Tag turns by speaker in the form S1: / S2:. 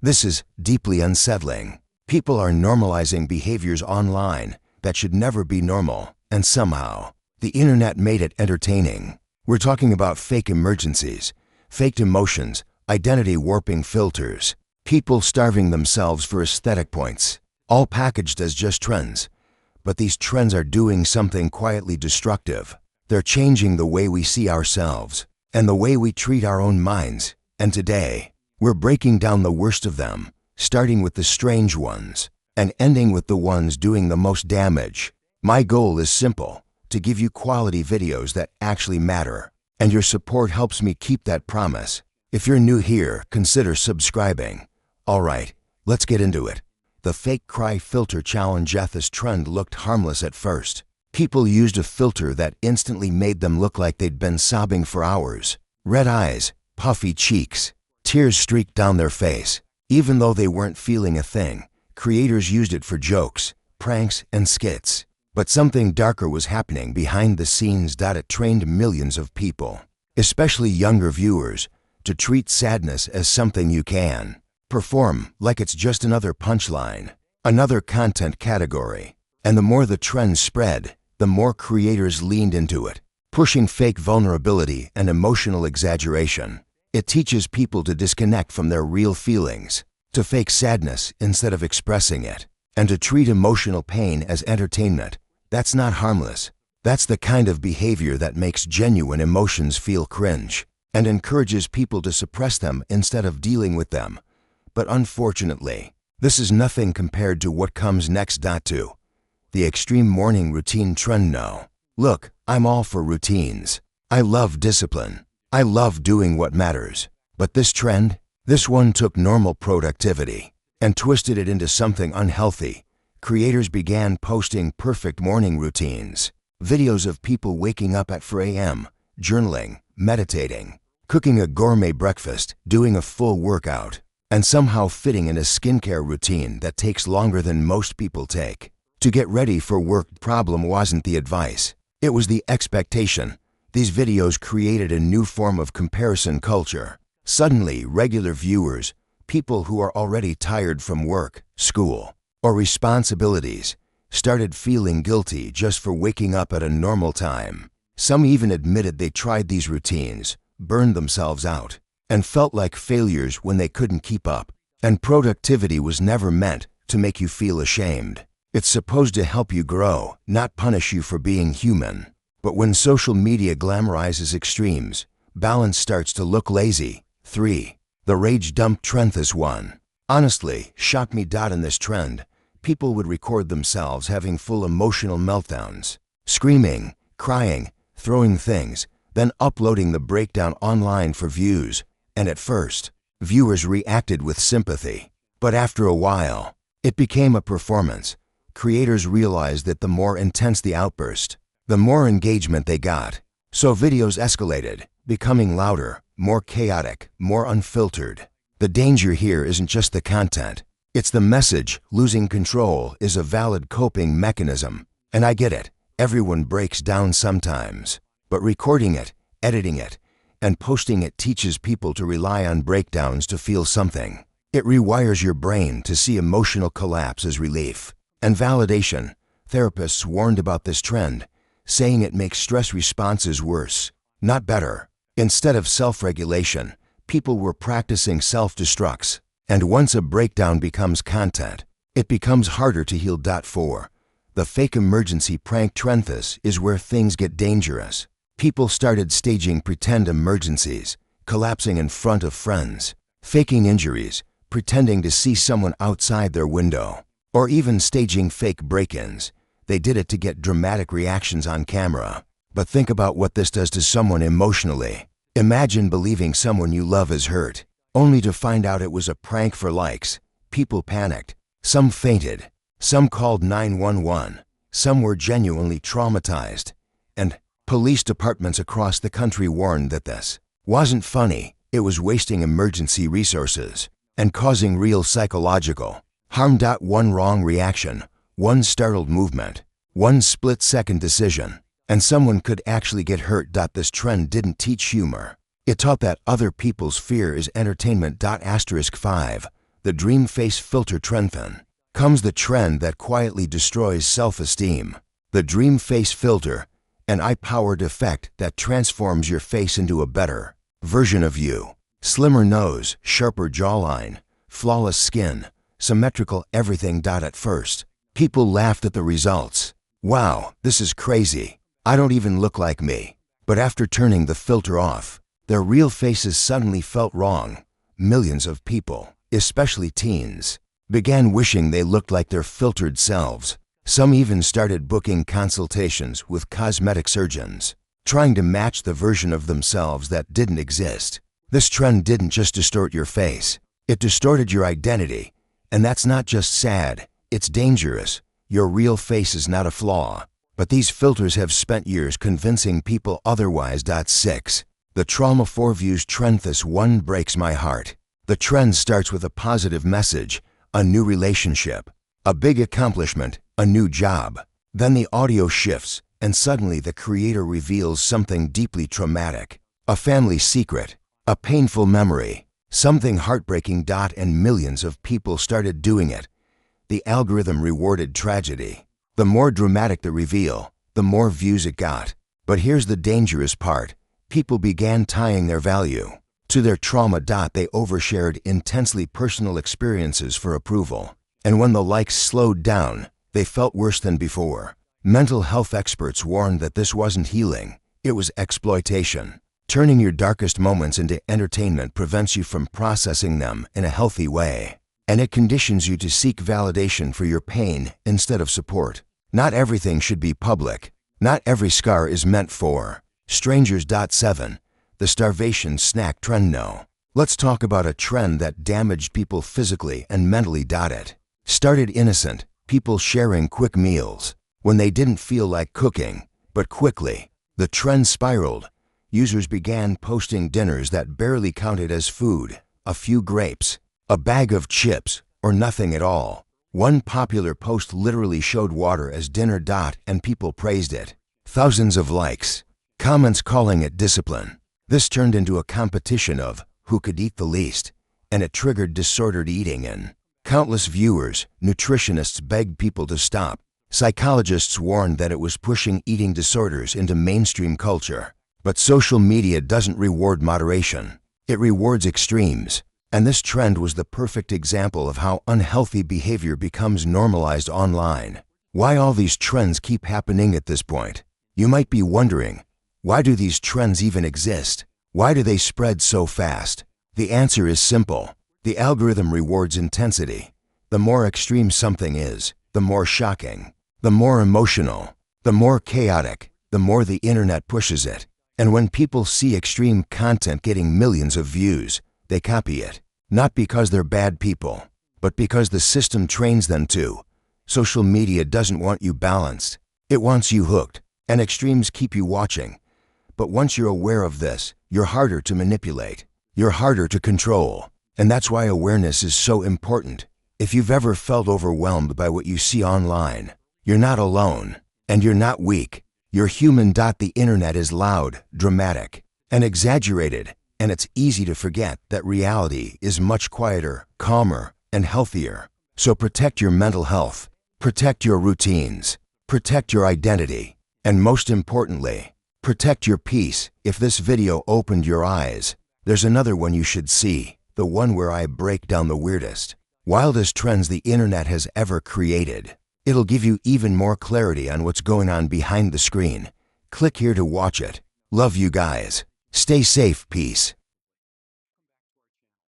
S1: This is deeply unsettling. People are normalizing behaviors online that should never be normal, and somehow, the internet made it entertaining. We're talking about fake emergencies, faked emotions, identity warping filters, people starving themselves for aesthetic points, all packaged as just trends. But these trends are doing something quietly destructive. They're changing the way we see ourselves and the way we treat our own minds. And today, we're breaking down the worst of them, starting with the strange ones and ending with the ones doing the most damage. My goal is simple: to give you quality videos that actually matter. And your support helps me keep that promise. If you're new here, consider subscribing. Alright, let's get into it. The fake cry filter challenge. This trend looked harmless at first. People used a filter that instantly made them look like they'd been sobbing for hours. Red eyes, puffy cheeks, tears streaked down their face. Even though they weren't feeling a thing, creators used it for jokes, pranks, and skits. But something darker was happening behind the scenes. It trained millions of people, especially younger viewers, to treat sadness as something you can perform, like it's just another punchline, another content category. And the more the trend spread, the more creators leaned into it, pushing fake vulnerability and emotional exaggeration. It teaches people to disconnect from their real feelings, to fake sadness instead of expressing it, and to treat emotional pain as entertainment. That's not harmless. That's the kind of behavior that makes genuine emotions feel cringe and encourages people to suppress them instead of dealing with them. But unfortunately, this is nothing compared to what comes next. To the extreme morning routine trend. No. Look, I'm all for routines. I love discipline. I love doing what matters. But this trend, this one took normal productivity and twisted it into something unhealthy. Creators began posting perfect morning routines, videos of people waking up at 4 a.m., journaling, meditating, cooking a gourmet breakfast, doing a full workout, and somehow fitting in a skincare routine that takes longer than most people take. To get ready for work. Problem wasn't the advice, it was the expectation. These videos created a new form of comparison culture. Suddenly, regular viewers, people who are already tired from work, school, or responsibilities, started feeling guilty just for waking up at a normal time. Some even admitted they tried these routines, burned themselves out, and felt like failures when they couldn't keep up. And productivity was never meant to make you feel ashamed. It's supposed to help you grow, not punish you for being human. But when social media glamorizes extremes, balance starts to look lazy. 3. The rage dump trend. This one honestly shocked me. In this trend, people would record themselves having full emotional meltdowns, screaming, crying, throwing things, then uploading the breakdown online for views. And at first, viewers reacted with sympathy. But after a while, it became a performance. Creators realized that the more intense the outburst, the more engagement they got. So videos escalated, becoming louder, more chaotic, more unfiltered. The danger here isn't just the content, it's the message. Losing control is a valid coping mechanism. And I get it, everyone breaks down sometimes. But recording it, editing it, and posting it teaches people to rely on breakdowns to feel something. It rewires your brain to see emotional collapse as relief and validation. Therapists warned about this trend, saying it makes stress responses worse, not better. Instead of self-regulation, people were practicing self-destructs. And once a breakdown becomes content, it becomes harder to heal. 4. The fake emergency prank trend. This is where things get dangerous. People started staging pretend emergencies, collapsing in front of friends, faking injuries, pretending to see someone outside their window, or even staging fake break-ins. They did it to get dramatic reactions on camera. But think about what this does to someone emotionally. Imagine believing someone you love is hurt, only to find out it was a prank for likes. People panicked. Some fainted. Some called 911. Some were genuinely traumatized. And police departments across the country warned that this wasn't funny. It was wasting emergency resources and causing real psychological harm. One wrong reaction, one startled movement, one split-second decision, and someone could actually get hurt. This trend didn't teach humor. It taught that other people's fear is entertainment. 5. the dream face filter trend. Then comes the trend that quietly destroys self-esteem. The dream face filter, an eye-powered effect that transforms your face into a better version of you. Slimmer nose, sharper jawline, flawless skin, symmetrical everything. At first, people laughed at the results. Wow, this is crazy. I don't even look like me. But after turning the filter off, their real faces suddenly felt wrong. Millions of people, especially teens, began wishing they looked like their filtered selves. Some even started booking consultations with cosmetic surgeons, trying to match the version of themselves that didn't exist. This trend didn't just distort your face, it distorted your identity. And that's not just sad, it's dangerous. Your real face is not a flaw. But these filters have spent years convincing people otherwise. 6. The trauma 4 views trend. This one breaks my heart. The trend starts with a positive message, a new relationship, a big accomplishment, a new job. Then the audio shifts, and suddenly the creator reveals something deeply traumatic, a family secret, a painful memory, something heartbreaking. And millions of people started doing it. The algorithm rewarded tragedy. The more dramatic the reveal, the more views it got. But here's the dangerous part. People began tying their value to their trauma. They overshared intensely personal experiences for approval. And when the likes slowed down, they felt worse than before. Mental health experts warned that this wasn't healing, it was exploitation. Turning your darkest moments into entertainment prevents you from processing them in a healthy way. And it conditions you to seek validation for your pain instead of support. Not everything should be public. Not every scar is meant for strangers. 7. The starvation snack trend. No. Let's talk about a trend that damaged people physically and mentally. It started innocent, people sharing quick meals when they didn't feel like cooking, but quickly, the trend spiraled. Users began posting dinners that barely counted as food, a few grapes, a bag of chips, or nothing at all. One popular post literally showed water as dinner. And people praised it. Thousands of likes, comments calling it discipline. This turned into a competition of who could eat the least, and it triggered disordered eating in countless viewers. Nutritionists begged people to stop. Psychologists warned that it was pushing eating disorders into mainstream culture. But social media doesn't reward moderation. It rewards extremes. And this trend was the perfect example of how unhealthy behavior becomes normalized online. Why all these trends keep happening at this point? You might be wondering, why do these trends even exist? Why do they spread so fast? The answer is simple. The algorithm rewards intensity. The more extreme something is, the more shocking, the more emotional, the more chaotic, the more the internet pushes it. And when people see extreme content getting millions of views, they copy it. Not because they're bad people, but because the system trains them to. Social media doesn't want you balanced. It wants you hooked, and extremes keep you watching. But once you're aware of this, you're harder to manipulate. You're harder to control. And that's why awareness is so important. If you've ever felt overwhelmed by what you see online, you're not alone, and you're not weak. You're human. The internet is loud, dramatic, and exaggerated. And it's easy to forget that reality is much quieter, calmer, and healthier. So protect your mental health, protect your routines, protect your identity, and most importantly, protect your peace. If this video opened your eyes, there's another one you should see, the one where I break down the weirdest, wildest trends the internet has ever created. It'll give you even more clarity on what's going on behind the screen. Click here to watch it. Love you guys. Stay safe, peace.